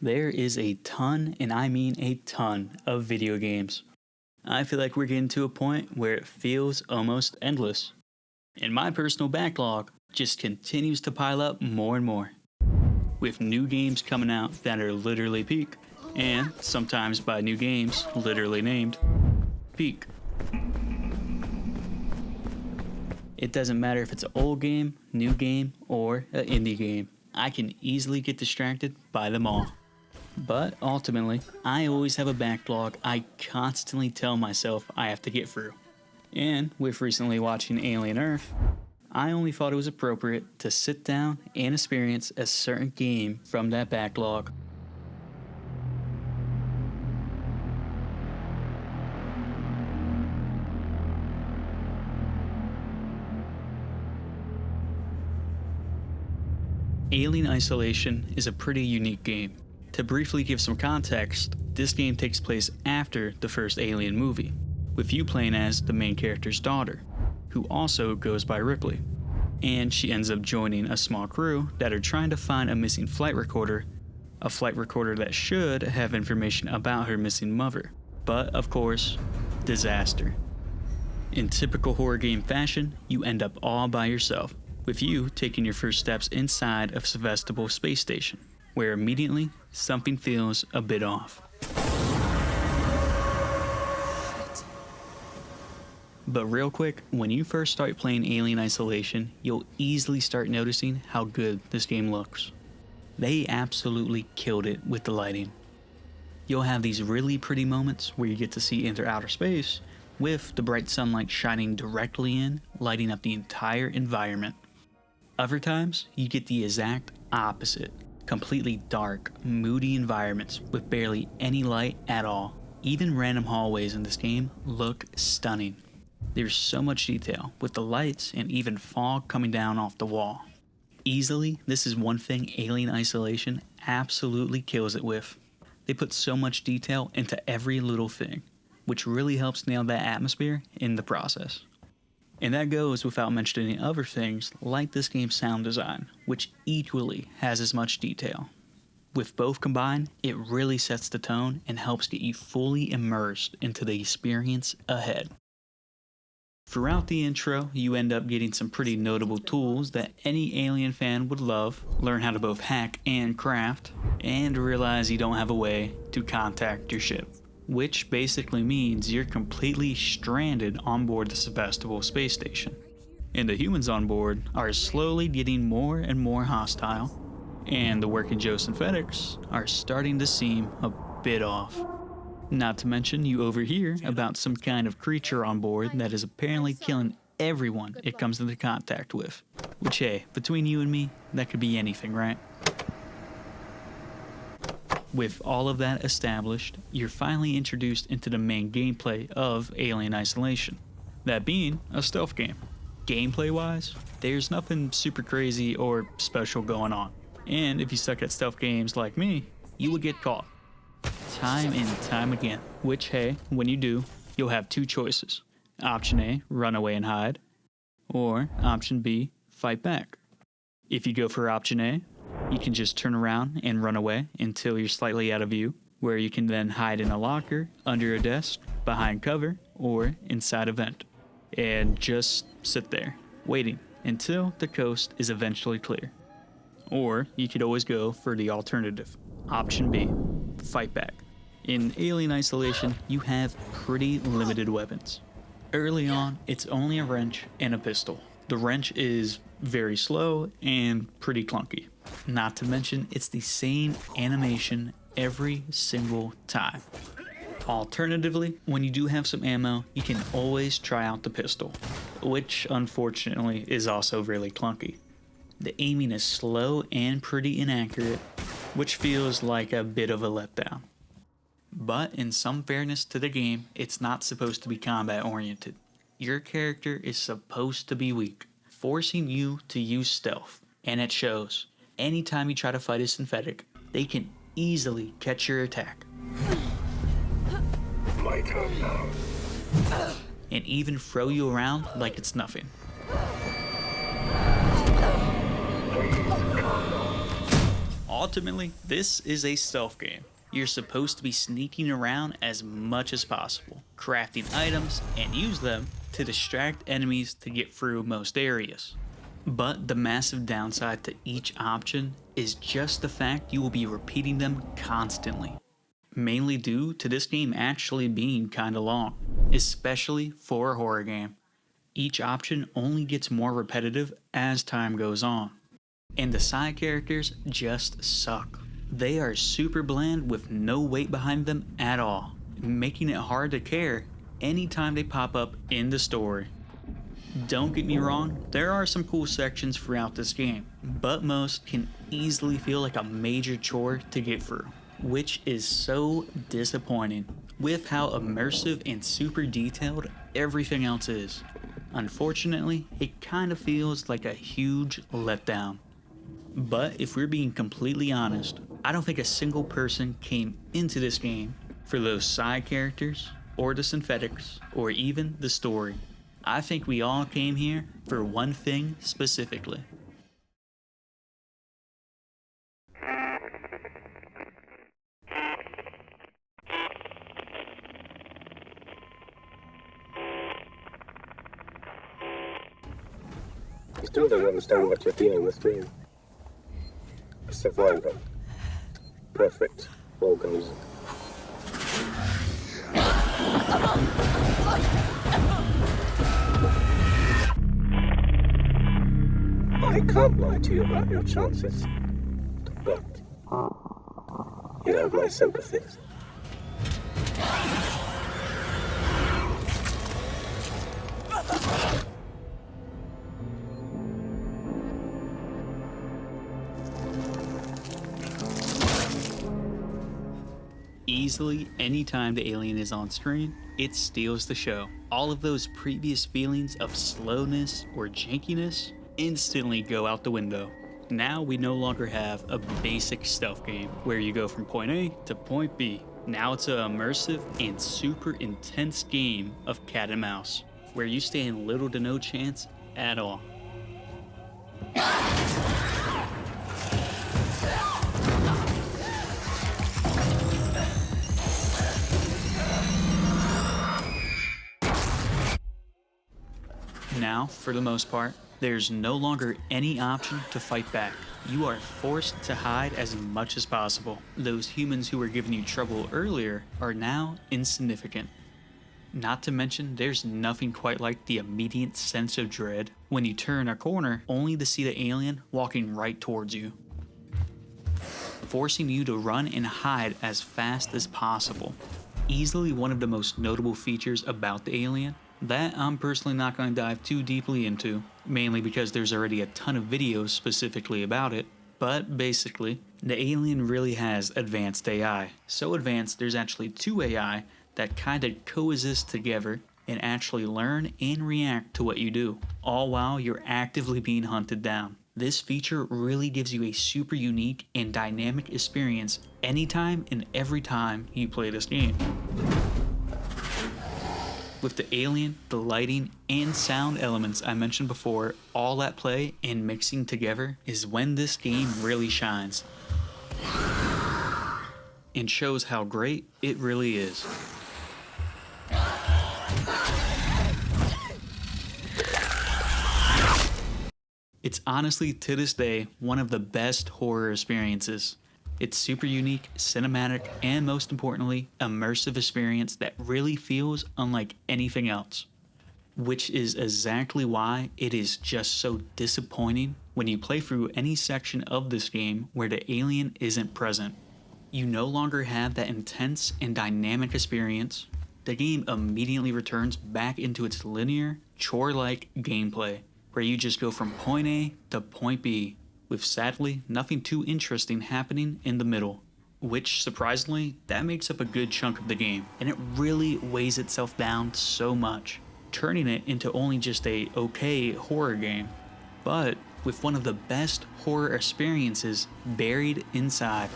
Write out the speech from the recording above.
There is a ton, and I mean a ton, of video games. I feel like we're getting to a point where it feels almost endless. And my personal backlog just continues to pile up more and more. With new games coming out that are literally peak, and sometimes by new games literally named peak. It doesn't matter if it's an old game, new game, or an indie game. I can easily get distracted by them all. But ultimately, I always have a backlog I constantly tell myself I have to get through. And with recently watching Alien Earth, I only thought it was appropriate to sit down and experience a certain game from that backlog. Alien Isolation is a pretty unique game. To briefly give some context, this game takes place after the first Alien movie, with you playing as the main character's daughter, who also goes by Ripley. And she ends up joining a small crew that are trying to find a missing flight recorder, a flight recorder that should have information about her missing mother. But of course, disaster. In typical horror game fashion, you end up all by yourself, with you taking your first steps inside of Sevastopol space station, where immediately something feels a bit off. But real quick, when you first start playing Alien Isolation, you'll easily start noticing how good this game looks. They absolutely killed it with the lighting. You'll have these really pretty moments where you get to see into outer space, with the bright sunlight shining directly in, lighting up the entire environment. Other times, you get the exact opposite. Completely dark, moody environments with barely any light at all. Even random hallways in this game look stunning. There's so much detail, with the lights and even fog coming down off the wall. Easily, this is one thing Alien Isolation absolutely kills it with. They put so much detail into every little thing, which really helps nail that atmosphere in the process. And that goes without mentioning other things like this game's sound design, which equally has as much detail. With both combined, it really sets the tone and helps get you fully immersed into the experience ahead. Throughout the intro, you end up getting some pretty notable tools that any Alien fan would love, learn how to both hack and craft, and realize you don't have a way to contact your ship. Which basically means you're completely stranded on board the Sevastopol space station. And the humans on board are slowly getting more and more hostile, and the working Joe synthetics are starting to seem a bit off. Not to mention you overhear about some kind of creature on board that is apparently killing everyone it comes into contact with. Which hey, between you and me, that could be anything, right? With all of that established, you're finally introduced into the main gameplay of Alien Isolation, that being a stealth game. Gameplay-wise, there's nothing super crazy or special going on, and if you suck at stealth games like me, you will get caught. Time and time again, which hey, when you do, you'll have two choices. Option A, run away and hide, or Option B, fight back. If you go for Option A, you can just turn around and run away until you're slightly out of view, where you can then hide in a locker, under a desk, behind cover, or inside a vent. And just sit there, waiting until the coast is eventually clear. Or you could always go for the alternative, Option B, fight back. In Alien Isolation, you have pretty limited weapons. Early on, it's only a wrench and a pistol. The wrench is very slow and pretty clunky. Not to mention, it's the same animation every single time. Alternatively, when you do have some ammo, you can always try out the pistol, which unfortunately is also really clunky. The aiming is slow and pretty inaccurate, which feels like a bit of a letdown. But in some fairness to the game, it's not supposed to be combat oriented. Your character is supposed to be weak, forcing you to use stealth, and it shows. Anytime you try to fight a synthetic, they can easily catch your attack. My turn now. And even throw you around like it's nothing. Ultimately, this is a stealth game. You're supposed to be sneaking around as much as possible, crafting items, and use them to distract enemies to get through most areas. But the massive downside to each option is just the fact you will be repeating them constantly. Mainly due to this game actually being kinda long, especially for a horror game. Each option only gets more repetitive as time goes on. And the side characters just suck. They are super bland with no weight behind them at all, making it hard to care anytime they pop up in the story. Don't get me wrong, there are some cool sections throughout this game, but most can easily feel like a major chore to get through, which is so disappointing with how immersive and super detailed everything else is. Unfortunately, it kind of feels like a huge letdown. But if we're being completely honest, I don't think a single person came into this game for those side characters, or the synthetics, or even the story. I think we all came here for one thing specifically. You still don't understand what you're dealing with, do you? A survivor. Perfect organism. I can't lie to you about your chances, but you have my sympathies. Easily, anytime the alien is on screen, it steals the show. All of those previous feelings of slowness or jankiness instantly go out the window. Now we no longer have a basic stealth game where you go from point A to point B. Now it's an immersive and super intense game of cat and mouse, where you stand little to no chance at all. Now, for the most part, there's no longer any option to fight back. You are forced to hide as much as possible. Those humans who were giving you trouble earlier are now insignificant. Not to mention, there's nothing quite like the immediate sense of dread when you turn a corner only to see the alien walking right towards you, forcing you to run and hide as fast as possible. Easily one of the most notable features about the alien that I'm personally not going to dive too deeply into, mainly because there's already a ton of videos specifically about it, but basically, the alien really has advanced AI. So advanced, there's actually two AI that kind of coexist together and actually learn and react to what you do, all while you're actively being hunted down. This feature really gives you a super unique and dynamic experience anytime and every time you play this game. With the alien, the lighting, and sound elements I mentioned before all at play and mixing together is when this game really shines and shows how great it really is. It's honestly, to this day, one of the best horror experiences. It's super unique, cinematic, and most importantly, immersive experience that really feels unlike anything else. Which is exactly why it is just so disappointing when you play through any section of this game where the alien isn't present. You no longer have that intense and dynamic experience. The game immediately returns back into its linear, chore-like gameplay, where you just go from point A to point B, with sadly nothing too interesting happening in the middle. Which, surprisingly, that makes up a good chunk of the game, and it really weighs itself down so much, turning it into only just a okay horror game, but with one of the best horror experiences buried inside.